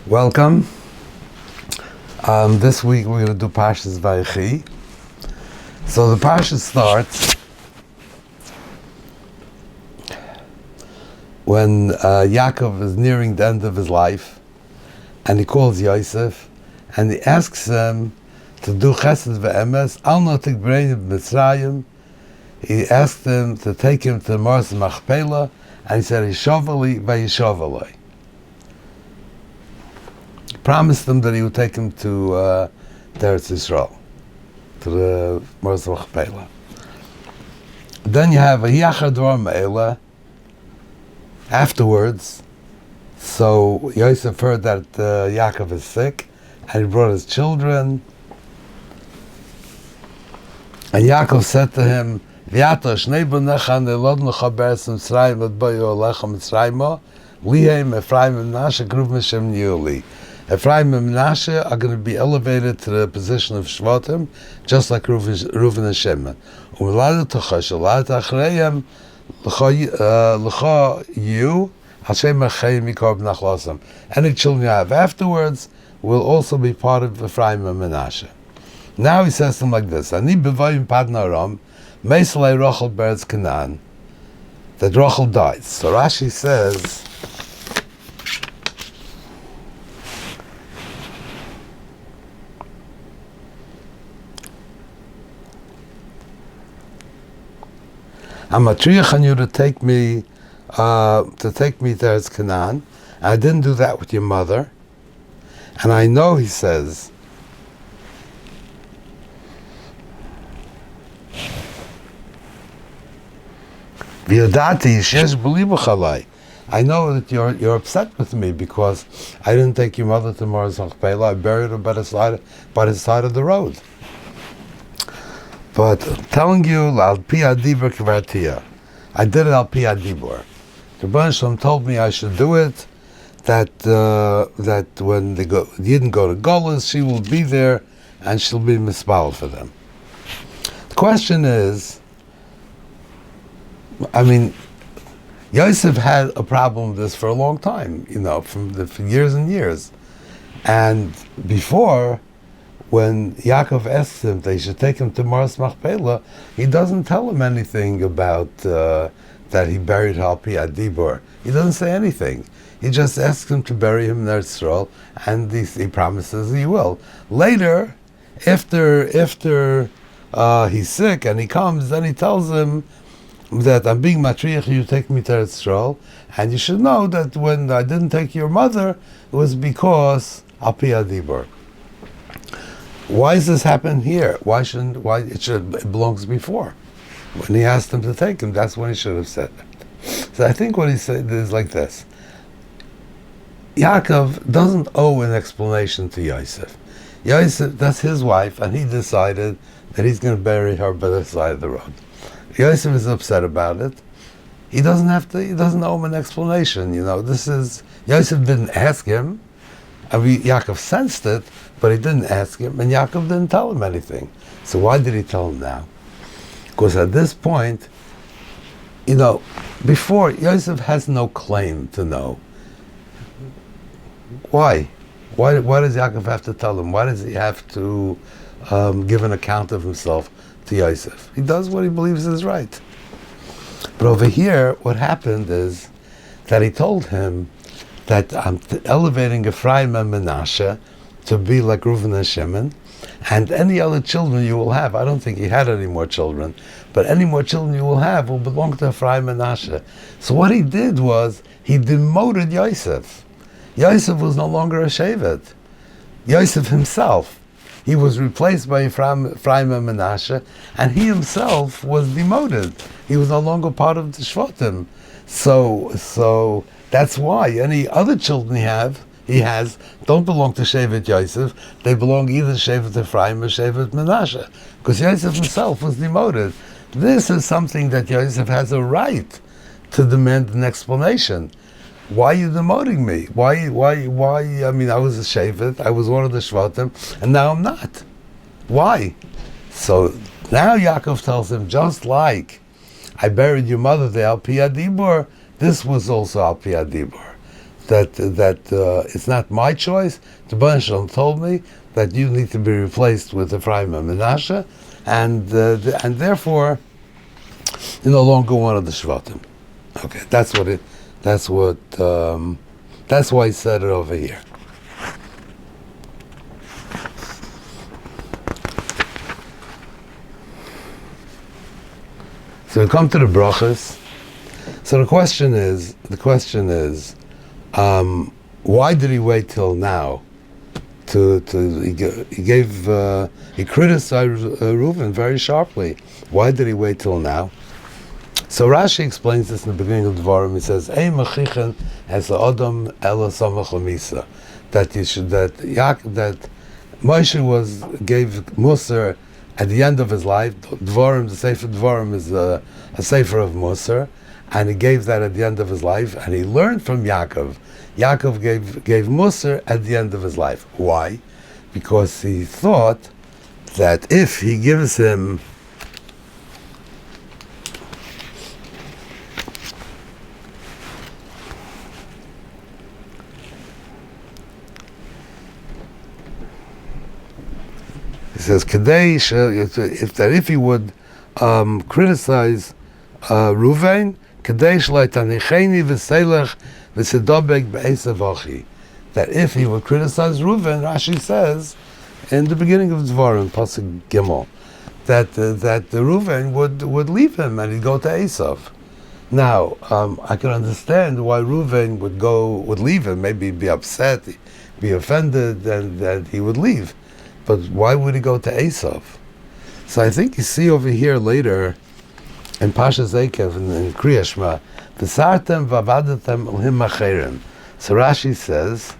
Welcome. This week we're going to do Parshas Vayechi. So the Parsha starts when Yaakov is nearing the end of his life, and he calls Yosef, and he asks him to do Chesed ve'emes, al no tikbreini b'Mitzrayim. He asked him to take him to Mars Machpelah, and he said, Yishovali v'Yishovaloi. Promised him that he would take him to Eretz Yisrael, to the Mars Machpelah. Then you have a Yachar Dvar Me'ela afterwards. So Yosef heard that Yaakov is sick, and he brought his children. And Yaakov said to him, V'yata shnei b'necha ne'lodnecha be'eretz Mitzrayim v'tboyu alecha Mitzrayimo lihem Ephraim and Menashe kruv Mishem Yuli. Ephraim and Menashe are going to be elevated to the position of Shvatim, just like Reuven and Shimon. U'meladu tocha shalad achreihem l'cha you Hashem achayim mikor b'nachlasam. Any children you have afterwards will also be part of Ephraim and Menashe. Now he says something like this: Ani b'vayim padna aram meisalei Rachel beretz Canaan. That Rachel died. So Rashi says, I'm matriach on you to take me to Eretz Canaan. I didn't do that with your mother, and I know, he says, I know that you're upset with me because I didn't take your mother to Mars Machpelah. I buried her by the side of the road. But I'm telling you, al pi adibur kvartia, I did it al pi adibur. The Rebbe Shalom told me I should do it. That when they didn't go to Golas, she will be there and she'll be mispal for them. The question is, I mean, Yosef had a problem with this for a long time, for years and years. And before, when Yaakov asks him they should take him to Mars Machpelah, he doesn't tell him anything about that he buried Al Pi Adibur. He doesn't say anything. He just asks him to bury him in Eretz Yisrael, and he promises he will. Later, after he's sick and he comes, then he tells him that I'm being matriach, you take me to Eretz Yisrael, and you should know that when I didn't take your mother, it was because Al Pi Adibur. Why does this happen here? It belongs before. When he asked him to take him, that's when he should have said it. So I think what he said is like this. Yaakov doesn't owe an explanation to Yosef. Yosef, that's his wife, and he decided that he's going to bury her by the side of the road. Yosef is upset about it. He doesn't owe him an explanation. Yosef didn't ask him. Yaakov sensed it, but he didn't ask him, and Yaakov didn't tell him anything. So why did he tell him now? Because at this point, before, Yosef has no claim to know. Why? Why does Yaakov have to tell him? Why does he have to give an account of himself to Yosef? He does what he believes is right. But over here, what happened is that he told him that I'm elevating Ephraim and Menashe to be like Reuven and Shimon, and any other children you will have. I don't think he had any more children, but any more children you will have will belong to Ephraim and Menashe. So what he did was, he demoted Yosef. Yosef was no longer a Shevet. Yosef himself, he was replaced by Ephraim and Menashe, and he himself was demoted. He was no longer part of the Shvatim. So that's why any other children he has don't belong to Shevet Yosef. They belong either to Shevet Ephraim or Shevet Menashe, because Yosef himself was demoted. This is something that Yosef has a right to demand an explanation. Why are you demoting me? Why? I mean, I was a Shevet, I was one of the Shvatim, and now I'm not. Why? So now Yaakov tells him, just like I buried your mother there, Al Pi Adibur, this was also Al Pi Adibur. it's not my choice. The Baruch Shalom told me that you need to be replaced with Ephraim and Menashe, and therefore you're no longer one of the Shvatim. Okay, that's why he said it over here. So we come to the brachas. So the question is, why did he wait till now? He criticized Reuven very sharply. Why did he wait till now? So Rashi explains this in the beginning of the Dvarim. He says, "Ein machichen es adam ela samach lemisa," that Moshe gave Musar at the end of his life. Dvarim, the Sefer Dvarim is a Sefer of Musar, and he gave that at the end of his life, and he learned from Yaakov. Yaakov gave Musar at the end of his life. Why? Because he thought that if he gives him he says, if he would criticize Reuven, that if he would criticize Reuven, Rashi says in the beginning of Dvarim, Pasuk Gimel, that the Reuven would leave him and he'd go to Esav. Now, I can understand why Reuven would leave him. Maybe he'd be upset, be offended, and he would leave. But why would he go to Esav? So I think you see over here later in Parshas Vayechi in Kriya Shema, V'sartem v'avadatem l'him acherim. So Rashi says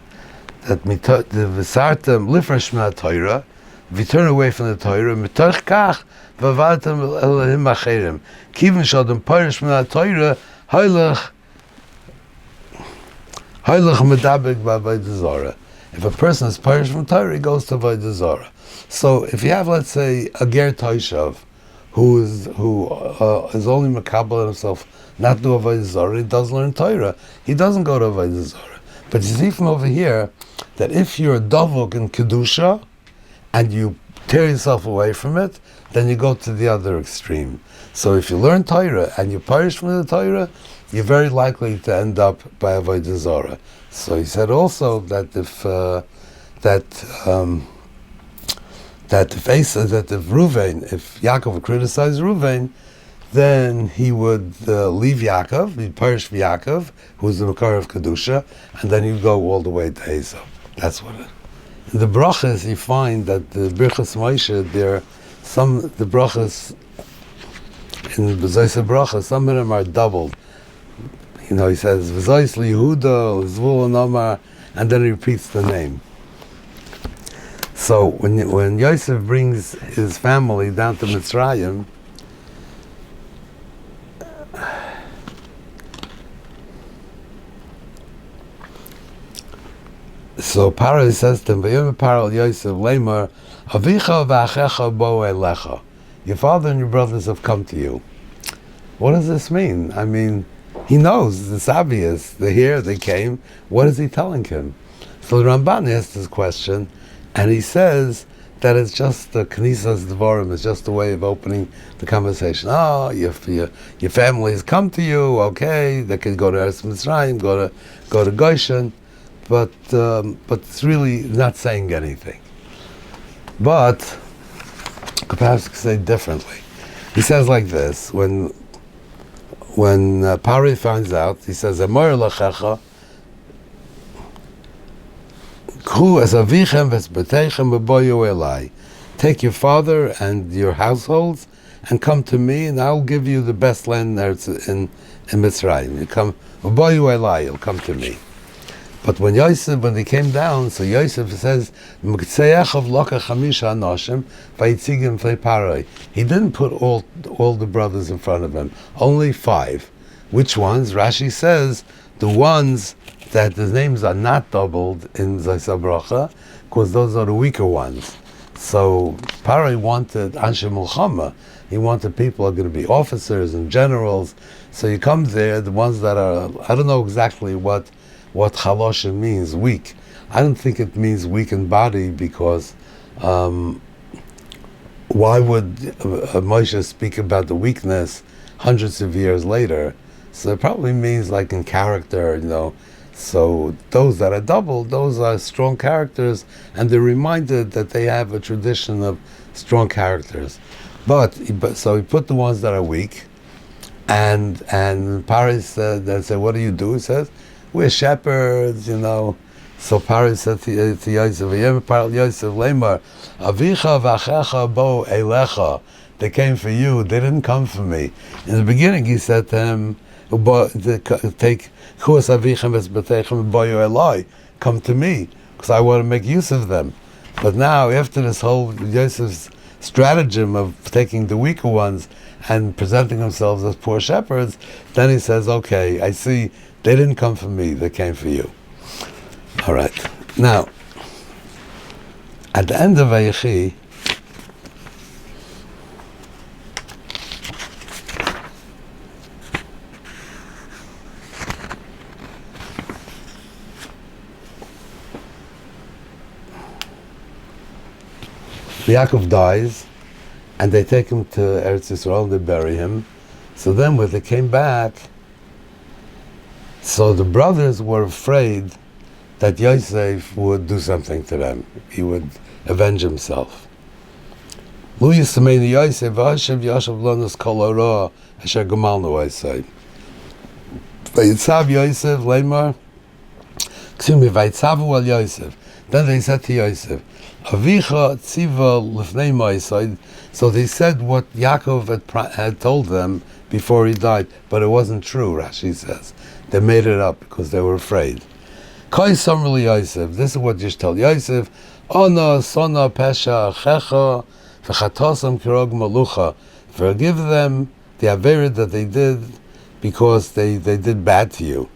that the V'sartem lifresh min Torah, if you turn away from the Torah, mitoch kach v'avadatem l'him acherim. Kivin shodem parish min Torah, haylech medabek b'avodah zarah. If a person is parish from Torah, he goes to avodah zarah. So if you have, let's say, a ger toishav, who is only makabel himself not to avodah zarah, he does learn Torah. He doesn't go to avodah zarah. But you see from over here that if you're a dovuk in kedusha and you tear yourself away from it, then you go to the other extreme. So if you learn Torah and you parish from the Torah, you're very likely to end up by avodah zarah. So he said also that if Yaakov would criticize Reuven, then he would leave Yaakov, he'd perish for Yaakov, who's the Makar of Kedusha, and then he'd go all the way to Esau. That's what it. In the brachas, you find that the Birchas Moshe, the brachas in B'zayis brachas, some of them are doubled. You know, he says V'zayis liYehuda, Zvulun Omar, and then he repeats the name. So when Yosef brings his family down to Mitzrayim, so Paro says to him, "V'yom Paro Yosef Lemar, Avicha v'achecha bo elecha." Your father and your brothers have come to you. What does this mean? I mean, he knows, it's obvious. They're here, they came. What is he telling him? So the Ramban asks this question, and he says that it's just the Knisas Dvarim, it's just a way of opening the conversation. Oh, your family has come to you, okay, they can go to Eretz Mitzrayim, go to Goshen, but it's really not saying anything. But perhaps could say differently. He says like this, when Pari finds out, he says, "Amar lachecha, k'hu es avichem v'esbeteichem v'boyu elai." Take your father and your households and come to me, and I'll give you the best land there in Mitzrayim. You come, v'boyu elai, you'll come to me. But when they came down, so Yosef says, he didn't put all the brothers in front of him, only 5. Which ones? Rashi says, the ones that the names are not doubled in Zaysa Bracha, because those are the weaker ones. So Parai wanted Anshe Mulchama. He wanted people who are going to be officers and generals. So you come there, the ones that are, I don't know exactly what what chaloshim means, weak. I don't think it means weak in body, because why would Moshe speak about the weakness hundreds of years later? So it probably means like in character, So those that are doubled, those are strong characters, and they're reminded that they have a tradition of strong characters. So he put the ones that are weak, and Paris said, what do you do? He says, we're shepherds, So Paris said to Yosef, Yosef Lemar, Avicha v'achecha bo elecha. They came for you, they didn't come for me. In the beginning he said to him, take Chus Avichem Esbetechem Boyo Eloi, come to me, because I want to make use of them. But now, after this whole Yosef's stratagem of taking the weaker ones and presenting themselves as poor shepherds, then he says, okay, I see, they didn't come for me, they came for you. All right. Now, at the end of Vayechi, Yaakov dies, and they take him to Eretz Yisrael and they bury him. So then when they came back, so the brothers were afraid that Yosef would do something to them. He would avenge himself. Lu Yisameinu Yosef v'Hashem Yashav Lanus Kol Hara Asher Gamalnu Yosef. Vayitzav Yosef Leimar. Excuse me. Vayitzavu al Yosef. Then they said to Yosef, Avicha tziva lifnei ma'aseh. So they said what Yaakov had told them before he died, but it wasn't true. Rashi says they made it up because they were afraid. Kai Samrli Yosef. This is what you should tell Yosef. Ona sona pesha checha v'chatosam kirog malucha. Forgive them the avera that they did because they did bad to you.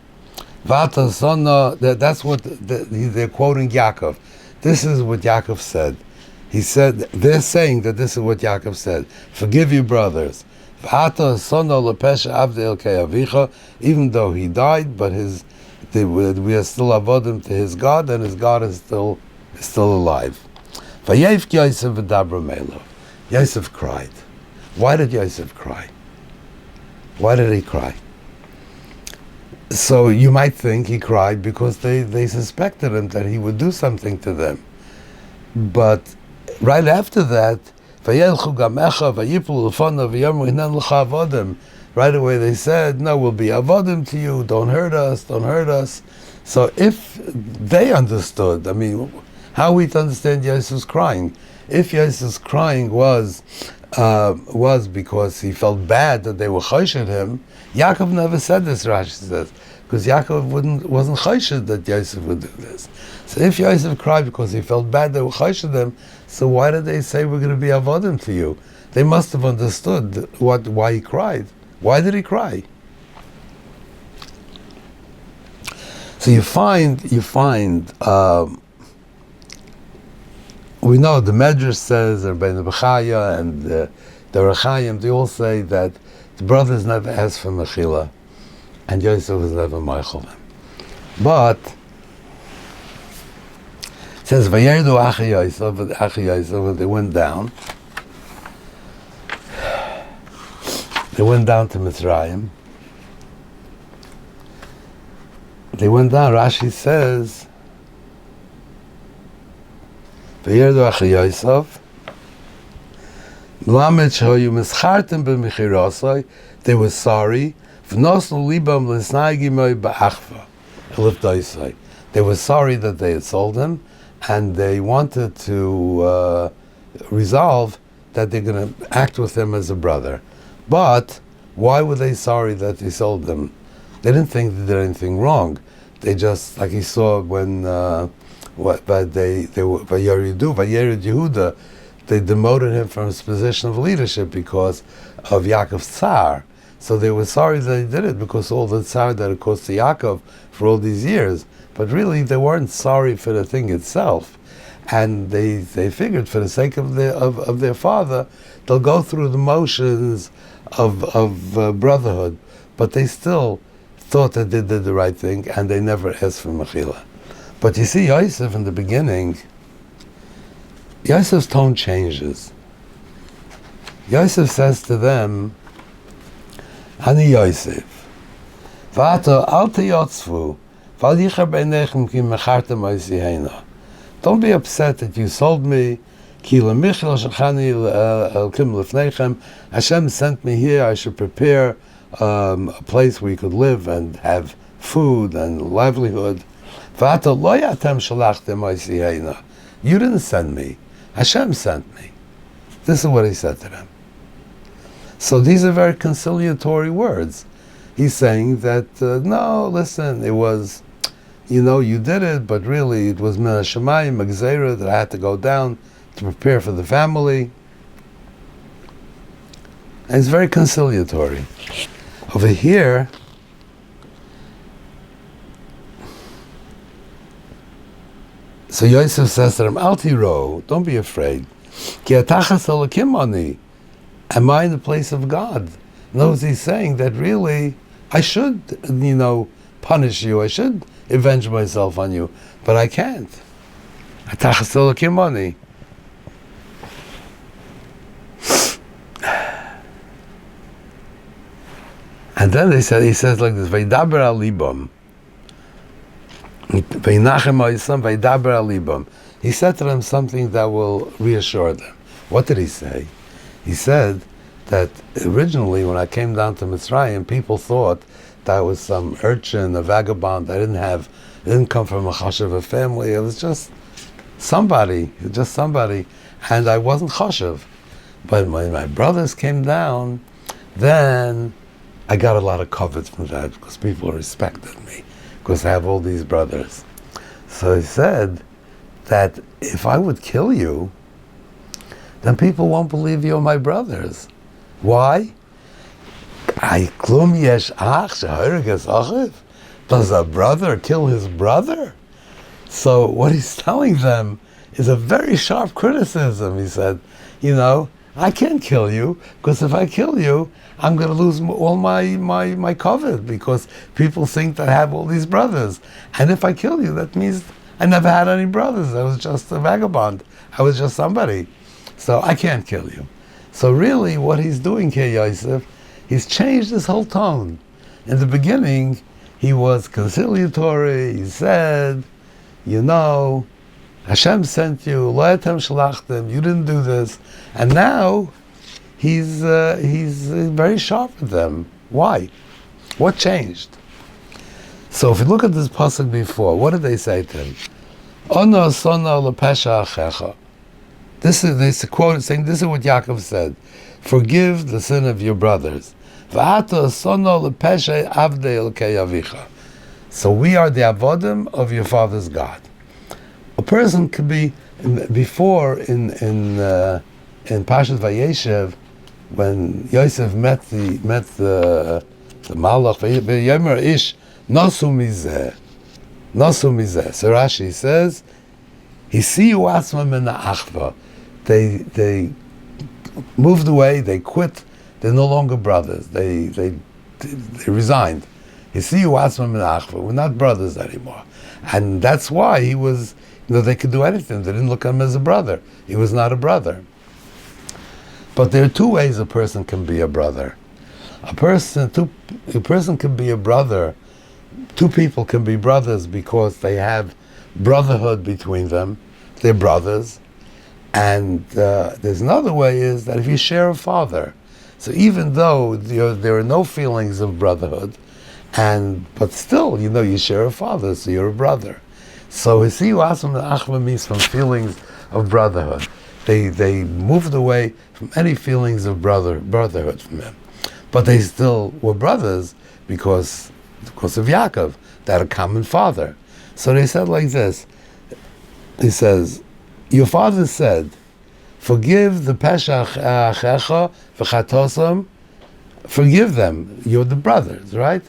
Vata sona. That's what they're quoting Yaakov. This is what Yaakov said. He said, they're saying that this is what Yaakov said. Forgive your brothers. V'ata sona lepesha avdei elkei avicha. Even though he died, but we are still avodim to his God, and his God is still alive. Vayevk Yosef v'dabra meilo. Yosef cried. Why did Yosef cry? Why did he cry? So you might think he cried because they suspected him that he would do something to them. But right after that, right away they said, no, we'll be avodim to you, don't hurt us. So if they understood, how are we to understand Yosef's crying? If Yosef's crying was because he felt bad that they were choshed him, Yaakov never said this, Rashi says, because Yaakov wasn't choshed that Yosef would do this. So if Yosef cried because he felt bad they were choshed him, so why did they say we're going to be avodim to you? They must have understood why he cried. Why did he cry? So you find. We know the Medrash says, Rabbi Bechaya and the Rechayim, they all say that the brothers never asked for Mechila, and Yosef was never Meichel them. But it says, Vayerdu Achi Yosef, they went down. They went down to Mitzrayim. They went down, Rashi says, Vayerdu Achi Yosef, they were sorry. They were sorry that they had sold him, and they wanted to resolve that they're going to act with him as a brother. But why were they sorry that they sold him? They didn't think they did anything wrong. They just, like he saw when Vayered Yehuda, they demoted him from his position of leadership because of Yaakov's tsar. So they were sorry that they did it because all the tsar that it caused to Yaakov for all these years. But really, they weren't sorry for the thing itself. And they figured for the sake of their father, they'll go through the motions of brotherhood. But they still thought that they did the right thing, and they never asked for mechila. But you see, Yosef in the beginning, Yosef's tone changes. Yosef says to them, Ani Yosef, V'ata al teyotzvu, v'al yichar b'einechem ki mechartem oisihena. Don't be upset that you sold me. Ki lemichel shechani elkim lefnechem. Hashem sent me here. I should prepare a place where you could live and have food and livelihood. V'ata lo yatem shalachtem oisihena. You didn't send me. Hashem sent me. This is what he said to them. So these are very conciliatory words. He's saying that, no, listen, it was, you did it, but really it was min hashamayim, magzera, that I had to go down to prepare for the family. And it's very conciliatory. Over here, so Yosef says to them, Al tiro, don't be afraid. Ki atachas elokim ani. Am I in the place of God? In other words, he's saying that really, I should, punish you. I should avenge myself on you, but I can't. Atachas elokim ani. And then he says like this, Vaydaber al libam. He said to them something that will reassure them. What did he say? He said that originally when I came down to Mitzrayim, people thought that I was some urchin, a vagabond. I didn't come from a chashav family. It was just somebody, and I wasn't chashav. But when my brothers came down, then I got a lot of covet from that because people respected me, because I have all these brothers. So he said that if I would kill you, then people won't believe you're my brothers. Why? Does a brother kill his brother? So what he's telling them is a very sharp criticism. He said, I can't kill you, because if I kill you, I'm going to lose all my covet, because people think that I have all these brothers. And if I kill you, that means I never had any brothers. I was just a vagabond. I was just somebody. So I can't kill you. So really what he's doing here, Yosef, he's changed his whole tone. In the beginning, he was conciliatory. He said, Hashem sent you, lo etem shalachtem, you didn't do this. And now, he's very sharp with them. Why? What changed? So if you look at this pasuk before, what did they say to him? Ono sono lepesha achecha. This is a quote saying, this is what Yaakov said. Forgive the sin of your brothers. V'ata sono lepesha avdei elkei avicha. So we are the avodim of your father's God. A person could be, before in Parshas Vayechi, when Yosef met the Malach, V'yomer ish nasu mizeh. So Rashi says, Hisiyu asma min ha'achva. They moved away. They quit. They're no longer brothers. They resigned. Hisiyu asma min ha'achva. We're not brothers anymore, and that's why he was. They could do anything. They didn't look at him as a brother. He was not a brother. But there are two ways a person can be a brother. A person can be a brother. Two people can be brothers because they have brotherhood between them. They're brothers. And there's another way is that if you share a father, so even though there are no feelings of brotherhood, but still, you share a father, so you're a brother. So Hisiyu Asma min ha'achva means from feelings of brotherhood. They moved away from any feelings of brotherhood from him. But they still were brothers because of Yaakov. They had a common father. So they said like this. He says, your father said, forgive the pesha achecha v'chatosam, forgive them, you're the brothers, right?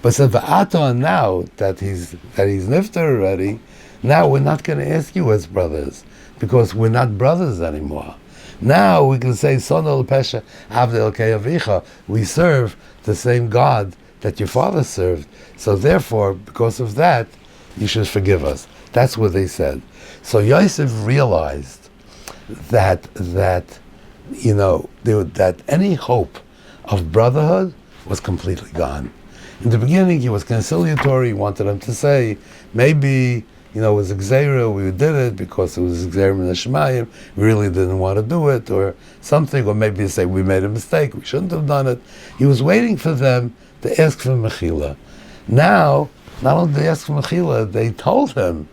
But said v'aton, now that he's nifter already, now we're not going to ask you as brothers, because we're not brothers anymore. Now we can say, Sono l'pesha avdei elkei avicha, we serve the same God that your father served. So therefore, because of that, you should forgive us. That's what they said. So Yosef realized that any hope of brotherhood was completely gone. In the beginning, he was conciliatory. He wanted them to say, maybe, it was Xera, we did it because it was Xera min Hashemayim, we really didn't want to do it, or something, or maybe say, we made a mistake, we shouldn't have done it. He was waiting for them to ask for Mechila. Now, not only did they ask for Mechila, they told him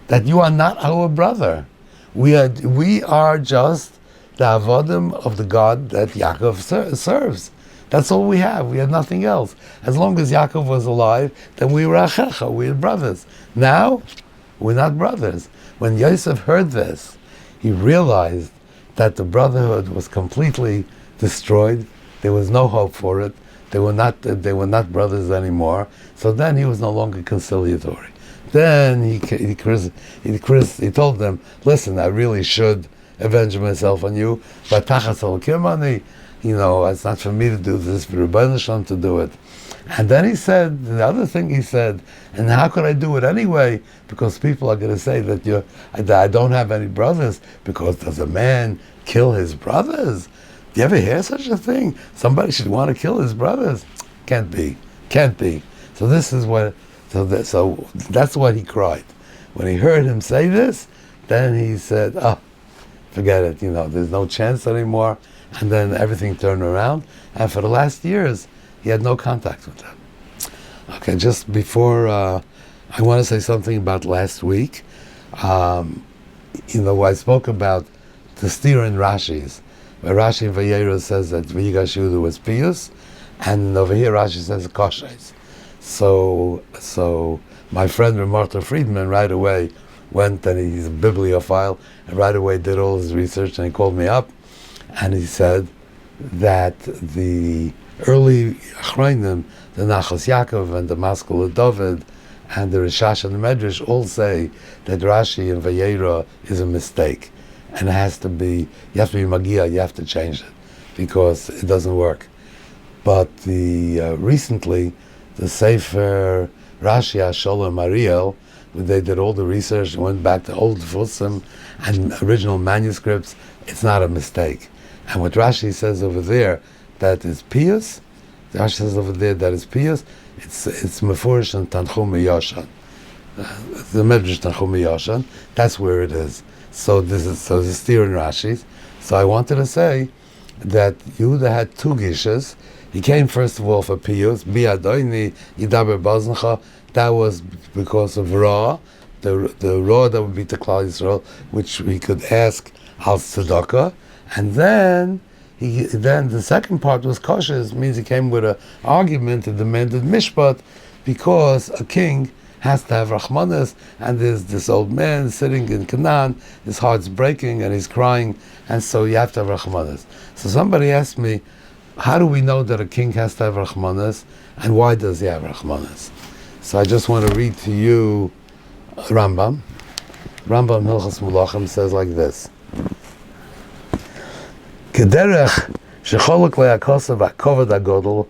that you are not our brother. We are just the avodim of the God that Yaakov serves. That's all we have. We had nothing else. As long as Yaakov was alive, then we were achecha, we were brothers. Now, we're not brothers. When Yosef heard this, he realized that the brotherhood was completely destroyed. There was no hope for it. They were not brothers anymore. So then he was no longer conciliatory. Then he told them, listen, I really should avenge myself on you, but it's not for me to do this, for Rabbi Shalom to do it. And then he said, the other thing he said, and how could I do it anyway? Because people are going to say that I don't have any brothers, because does a man kill his brothers? Do you ever hear such a thing? Somebody should want to kill his brothers? Can't be. So that's what he cried. When he heard him say this, then he said, forget it, there's no chance anymore. And then everything turned around. And for the last years, he had no contact with them. Okay, just before, I want to say something about last week. I spoke about the Dshtara in Rashi's. Where Rashi in Vayera says that V'yigash Yehuda was pious, and over here Rashi says koshes. So my friend Rabbi Reinman right away went, and he's a bibliophile, and right away did all his research, and he called me up, and he said that the early Achrayim, the Nachas Yaakov and the Maskul of David, and the Rishash and the Medrash all say that Rashi in Vayera is a mistake. And it has to be, you have to be Magia, you have to change it, because it doesn't work. But recently, the Sefer Rashi HaSholem Ariel, when they did all the research, went back to old Fusim and original manuscripts, it's not a mistake. And what Rashi says over there, that is pious, Rashi says over there that is pious, it's Mefurish and Tanchum Yoshan. The Medrash Tanchum Yoshan, that's where it is. So this is Dshtara in Rashi's. So I wanted to say that Yehuda had two gishas. He came first of all for piyus, bi'adoini yidaber bazncha. That was because of Ra, the Ra that would be to Klal Yisrael, which he could ask al tzedakah, and then the second part was kosher. Means he came with an argument and demanded mishpat, because a king has to have rachmanas, and there's this old man sitting in Canaan, his heart's breaking and he's crying, and so you have to have rachmanas. So somebody asked me, how do we know that a king has to have rachmanas, and why does he have rachmanas? So I just want to read to you Rambam. Rambam Hilchos Mulachim says like this: Kederech shecholok le'akosav ha'kovod ha'godol,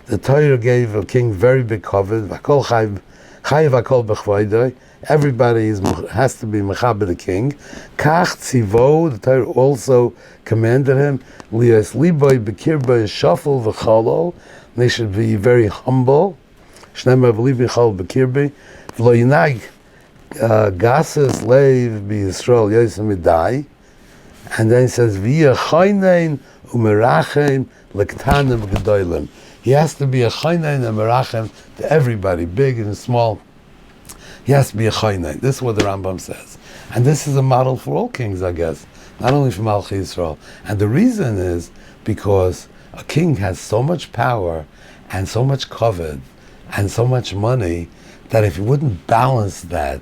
the Torah gave a king very big kovod, v'kol chayiv hakol b'chvoidoi, everybody has to be mechaber the king. Kach tzivo, the Torah also commanded him, lias liboy b'kirboi shafel v'cholol, they should be very humble. Shneimar v'libi chol b'kirboi, v'lo yinag gases leiv b'Yisrael yosem midai. And then he says, v'yeh chaynein u'merachem l'ktanim v'gedolim. He has to be a chaynein and merachem to everybody, big and small. He has to be a chaynein. This is what the Rambam says. And this is a model for all kings, I guess, not only for Malchi Yisrael. And the reason is because a king has so much power and so much kavod and so much money that if he wouldn't balance that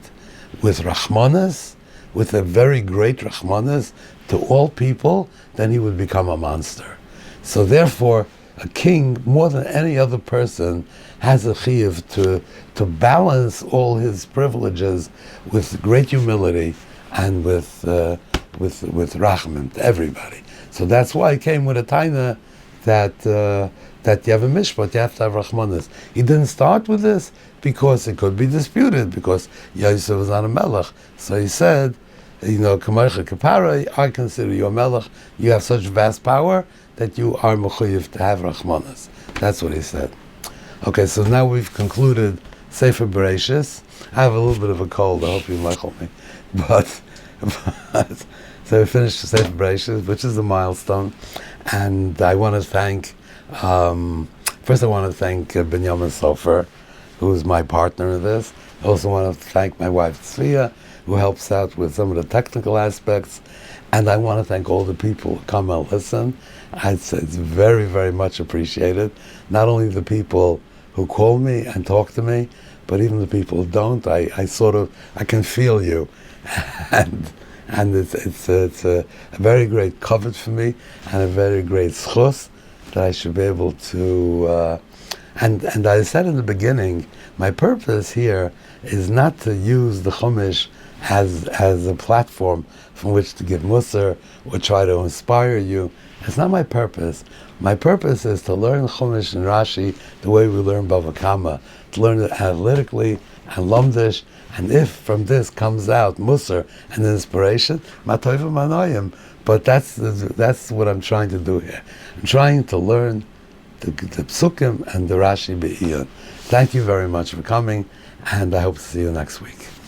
with rachmanas, with a very great rachmanas to all people, then he would become a monster. So therefore, a king, more than any other person, has a chiyuv to balance all his privileges with great humility and with rachman to everybody. So that's why he came with a taina that you have a mishpat, you have to have rachmanis. He didn't start with this because it could be disputed, because Yosef was not a melech. So he said, Kamarcha Kapara, I consider you a melech. You have such vast power that you are mechuyev to have rachmanis. That's what he said. Okay, so now we've concluded Sefer Bereshis. I have a little bit of a cold. I hope you might help me. But so we finished Sefer Bereshis, which is a milestone, and I want to thank. First, I want to thank Binyamin Sofer, who is my partner in this. I also want to thank my wife Tzvia, who helps out with some of the technical aspects, and I want to thank all the people who come and listen. I'd say it's very, very much appreciated. Not only the people who call me and talk to me, but even the people who don't. I can feel you, and it's a very great covet for me, and a very great schus that I should be able to. And I said in the beginning, my purpose here is not to use the Chumash as a platform from which to give musar or try to inspire you. It's not my purpose. My purpose is to learn Chumash and Rashi the way we learn Bava Kama, to learn it analytically and lumdish, and if from this comes out musar and inspiration, matoiva manoyim. But that's what I'm trying to do here. I'm trying to learn the psukim and the Rashi be'iyun. Thank you very much for coming, and I hope to see you next week.